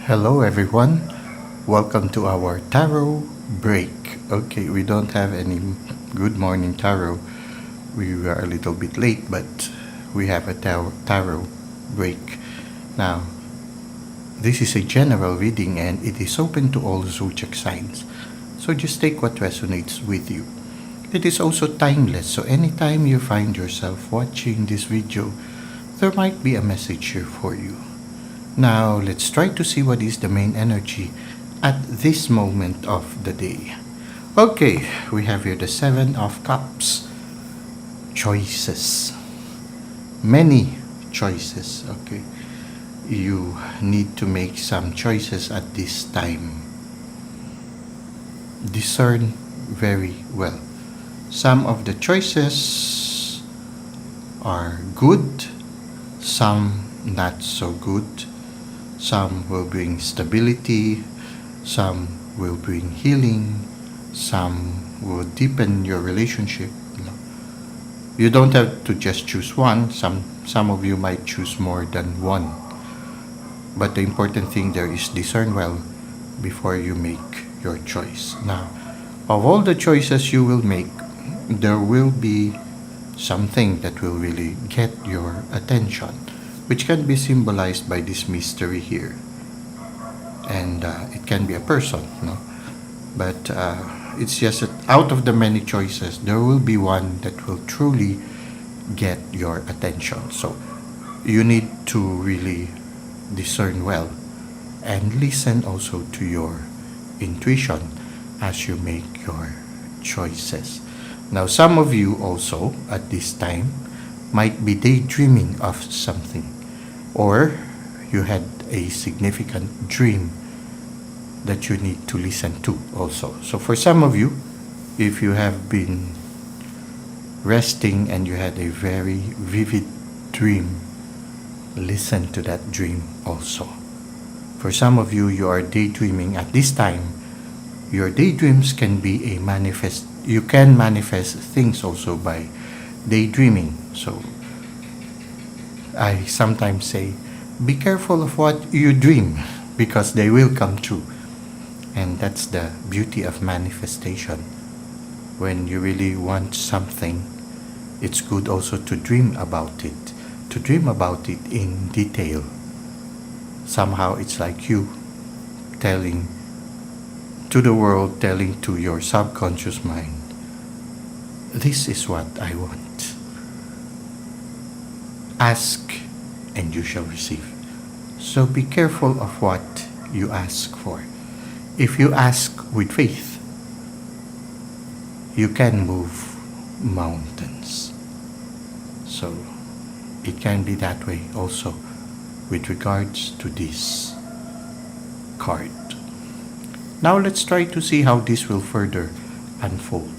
Hello everyone, welcome to our tarot break. Okay, we don't have any good morning tarot. We were a little bit late, but we have a tarot break. Now, this is a general reading and it is open to all zodiac signs. So just take what resonates with you. It is also timeless, so anytime you find yourself watching this video, there might be a message here for you. Now, let's try to see what is the main energy at this moment of the day. Okay, we have here the Seven of Cups. Choices. Many choices, okay. You need to make some choices at this time. Discern very well. Some of the choices are good, some not so good. Some will bring stability, some will bring healing, some will deepen your relationship. You don't have to just choose one. Some of you might choose more than one. But the important thing there is discern well before you make your choice. Now, of all the choices you will make, there will be something that will really get your attention, which can be symbolized by this mystery here. And it can be a person, no? But it's just that out of the many choices, there will be one that will truly get your attention. So you need to really discern well and listen also to your intuition as you make your choices. Now, some of you also at this time might be daydreaming of something, or you had a significant dream that you need to listen to also. So for some of you, if you have been resting and you had a very vivid dream, listen to that dream also. For some of you, you are daydreaming at this time. Your daydreams can be you can manifest things also by daydreaming. So I sometimes say, be careful of what you dream because they will come true. And that's the beauty of manifestation. When you really want something, it's good also to dream about it, in detail. Somehow it's like you telling to the world, telling to your subconscious mind, this is what I want. Ask and you shall receive. So be careful of what you ask for. If you ask with faith, you can move mountains. So it can be that way also with regards to this card. Now let's try to see how this will further unfold.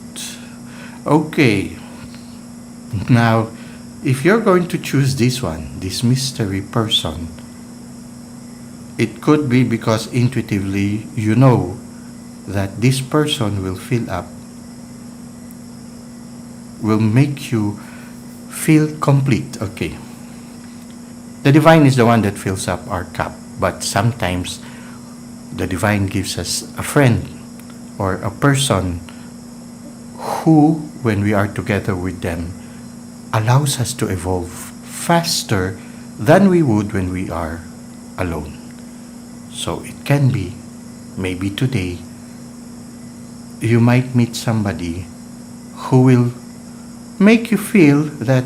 Okay. Now, if you're going to choose this one, this mystery person, it could be because intuitively you know that this person will make you feel complete. Okay. The divine is the one that fills up our cup, but sometimes the divine gives us a friend or a person who, when we are together with them, allows us to evolve faster than we would when we are alone. So it can be, maybe today, you might meet somebody who will make you feel that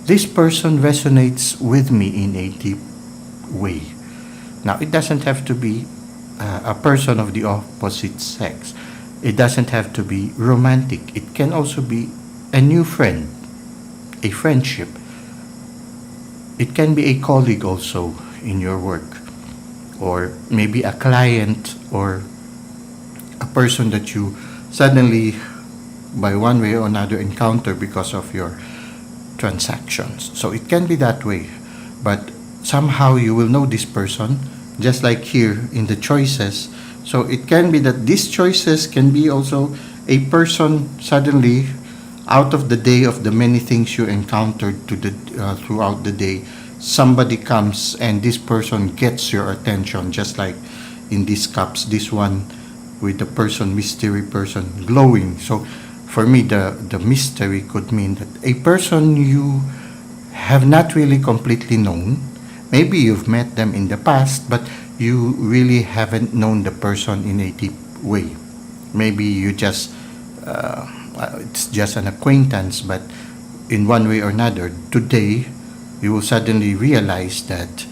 this person resonates with me in a deep way. Now, it doesn't have to be a person of the opposite sex. It doesn't have to be romantic. It can also be a new friend, a friendship. It can be a colleague also in your work, or maybe a client, or a person that you suddenly, by one way or another, encounter because of your transactions. So it can be that way, but somehow you will know this person, just like here in the choices. So it can be that these choices can be also a person suddenly, out of the day, of the many things you encountered throughout the day, somebody comes and this person gets your attention, just like in these cups, this one with the person, mystery person, glowing. So for me, the mystery could mean that a person you have not really completely known. Maybe you've met them in the past, but you really haven't known the person in a deep way. Maybe you just it's just an acquaintance, but in one way or another, today you will suddenly realize that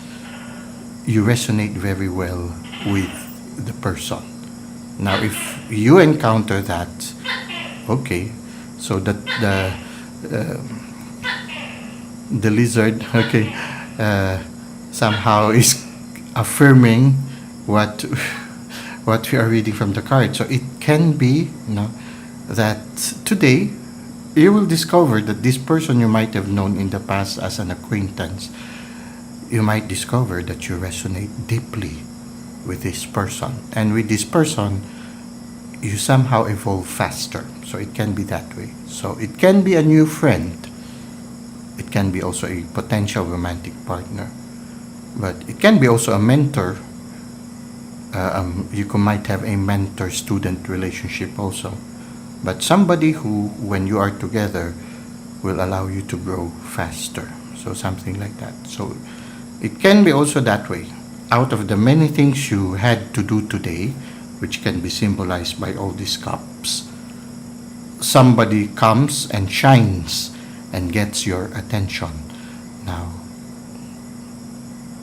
you resonate very well with the person. Now, if you encounter that, okay, so that uh, the lizard, okay, somehow is affirming what what we are reading from the card. So it can be, that today you will discover that this person you might have known in the past as an acquaintance, you might discover that you resonate deeply with this person, and with this person you somehow evolve faster. So it can be that way. So it can be a new friend, it can be also a potential romantic partner, but it can be also a mentor. You might have a mentor-student relationship also, but somebody who, when you are together, will allow you to grow faster. So something like that. So it can be also that way. Out of the many things you had to do today, which can be symbolized by all these cups, somebody comes and shines and gets your attention. Now,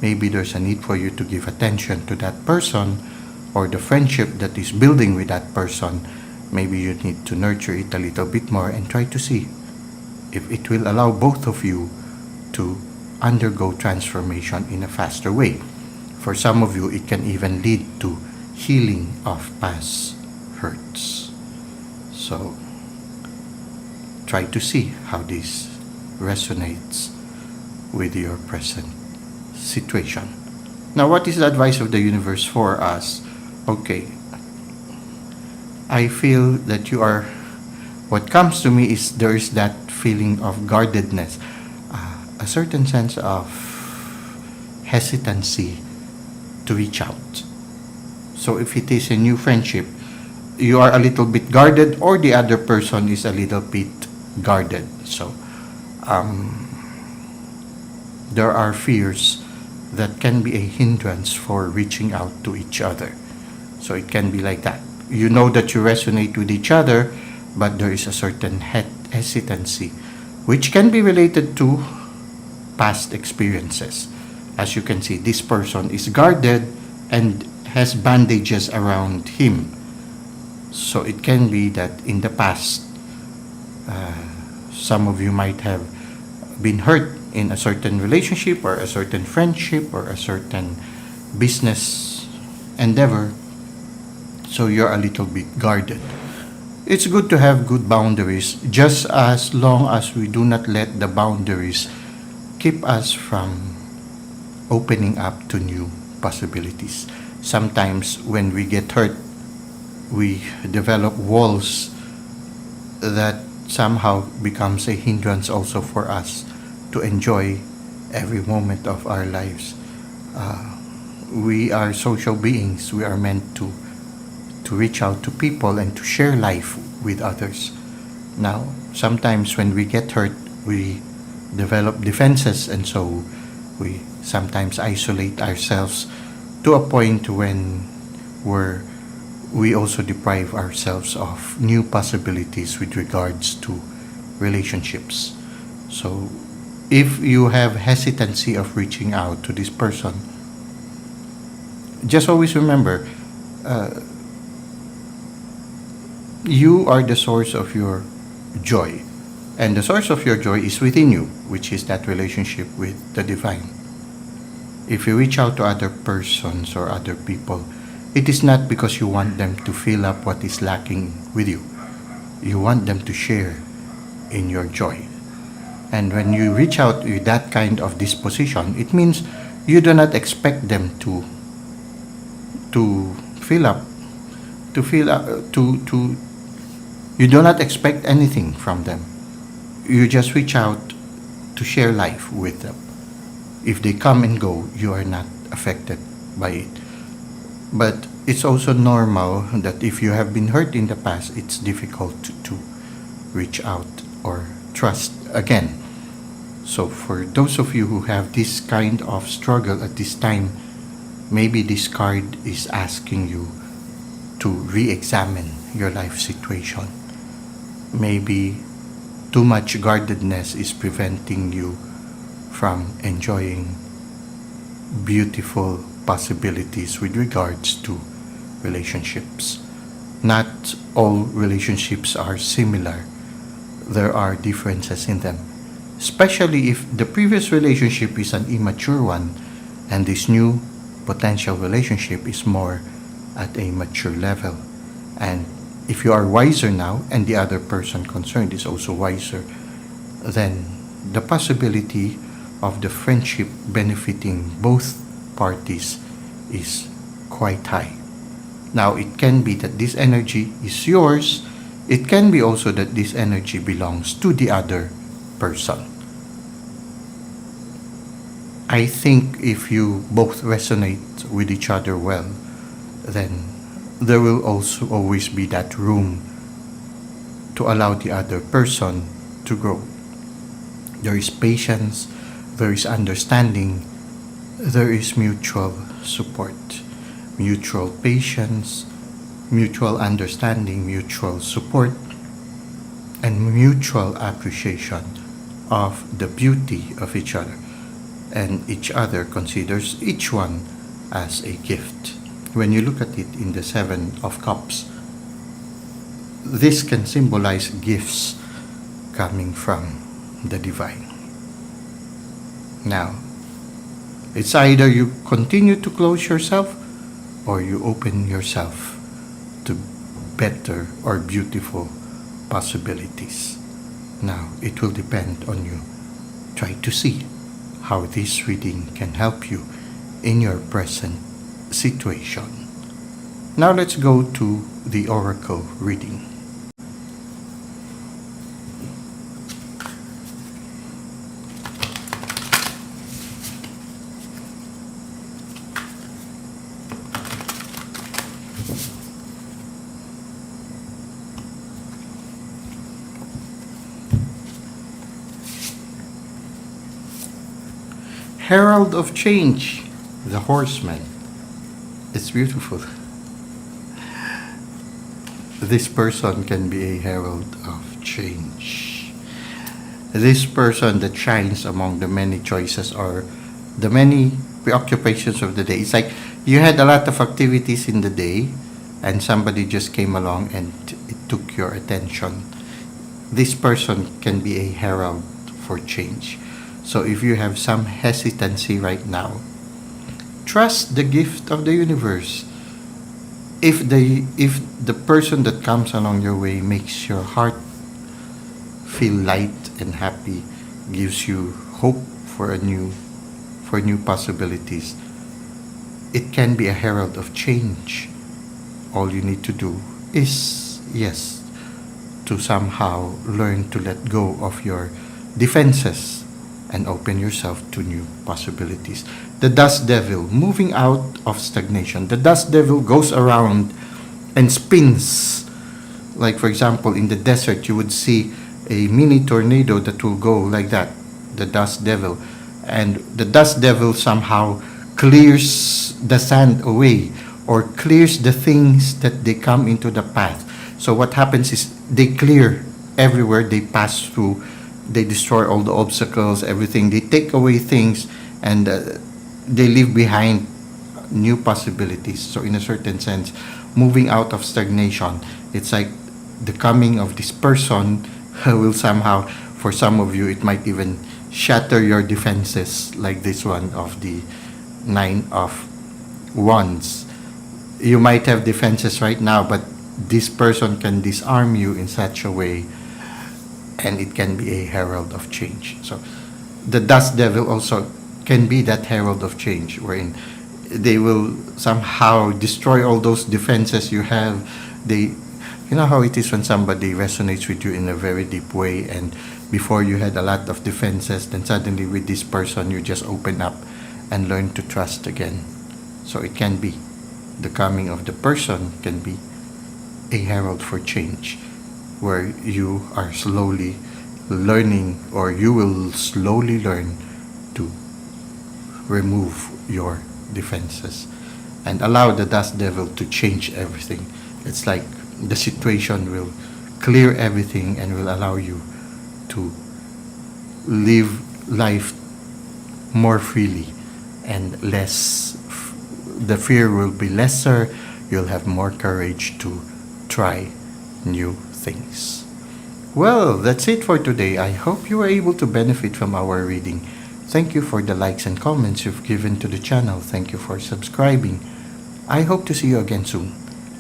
maybe there's a need for you to give attention to that person, or the friendship that is building with that person. Maybe you need to nurture it a little bit more and try to see if it will allow both of you to undergo transformation in a faster way. For some of you, it can even lead to healing of past hurts. So try to see how this resonates with your present situation. Now, what is the advice of the universe for us? Okay, I feel that you are, what comes to me is there is that feeling of guardedness, a certain sense of hesitancy to reach out. So if it is a new friendship, you are a little bit guarded, or the other person is a little bit guarded. So there are fears that can be a hindrance for reaching out to each other. So it can be like that. You know that you resonate with each other, but there is a certain hesitancy, which can be related to past experiences. As you can see, this person is guarded and has bandages around him. So it can be that in the past, some of you might have been hurt in a certain relationship or a certain friendship or a certain business endeavor. So you're a little bit guarded. It's good to have good boundaries, just as long as we do not let the boundaries keep us from opening up to new possibilities. Sometimes when we get hurt, we develop walls that somehow becomes a hindrance also for us to enjoy every moment of our lives. We are social beings. We are meant to reach out to people and to share life with others. Now, sometimes when we get hurt, we develop defenses, and so we sometimes isolate ourselves to a point where we also deprive ourselves of new possibilities with regards to relationships. So if you have hesitancy of reaching out to this person, just always remember, you are the source of your joy, and the source of your joy is within you, which is that relationship with the divine. If you reach out to other persons or other people, it is not because you want them to fill up what is lacking with you. You want them to share in your joy. And when you reach out with that kind of disposition, it means you do not expect them to fill up, you do not expect anything from them. You just reach out to share life with them. If they come and go, you are not affected by it. But it's also normal that if you have been hurt in the past, it's difficult to reach out or trust again. So for those of you who have this kind of struggle at this time, maybe this card is asking you to re-examine your life situation. Maybe too much guardedness is preventing you from enjoying beautiful possibilities with regards to relationships. Not all relationships are similar. There are differences in them, especially if the previous relationship is an immature one and this new potential relationship is more at a mature level. And if you are wiser now and the other person concerned is also wiser, then the possibility of the friendship benefiting both parties is quite high. Now, it can be that this energy is yours. It can be also that this energy belongs to the other person. I think if you both resonate with each other well, then there will also always be that room to allow the other person to grow. There is patience, there is understanding, there is mutual support, mutual patience, mutual understanding, mutual support, and mutual appreciation of the beauty of each other. And each other considers each one as a gift. When you look at it in the Seven of Cups, this can symbolize gifts coming from the divine. Now, it's either you continue to close yourself or you open yourself to better or beautiful possibilities. Now, it will depend on you. Try to see how this reading can help you in your present situation. Now let's go to the oracle reading. Herald of Change, the Horseman. It's beautiful. This person can be a herald of change. This person that shines among the many choices or the many preoccupations of the day. It's like you had a lot of activities in the day and somebody just came along and it took your attention. This person can be a herald for change. So if you have some hesitancy right now, trust the gift of the universe. If the person that comes along your way makes your heart feel light and happy, gives you hope for new possibilities, it can be a herald of change. All you need to do is, yes, to somehow learn to let go of your defenses and open yourself to new possibilities. The dust devil, moving out of stagnation. The dust devil goes around and spins. Like for example, in the desert, you would see a mini tornado that will go like that, the dust devil. And the dust devil somehow clears the sand away or clears the things that they come into the path. So what happens is they clear everywhere they pass through. They destroy all the obstacles, everything. They take away things and they leave behind new possibilities. So in a certain sense, moving out of stagnation, it's like the coming of this person will somehow, for some of you, it might even shatter your defenses, like this one of the Nine of Wands. You might have defenses right now, but this person can disarm you in such a way, and it can be a herald of change. So the dust devil also can be that herald of change, wherein they will somehow destroy all those defenses you have. You know how it is when somebody resonates with you in a very deep way and Before you had a lot of defenses, then suddenly with this person you just open up and learn to trust again. So it can be the coming of the person can be a herald for change, where you are slowly learning, or you will slowly learn to remove your defenses and allow the dust devil to change everything. It's like the situation will clear everything and will allow you to live life more freely and less. The fear will be lesser. You'll have more courage to try new things. Well, that's it for today. I hope you were able to benefit from our reading. Thank you for the likes and comments you've given to the channel. Thank you for subscribing. I hope to see you again soon.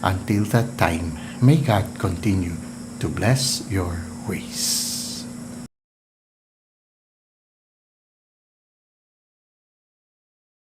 Until that time, may God continue to bless your ways.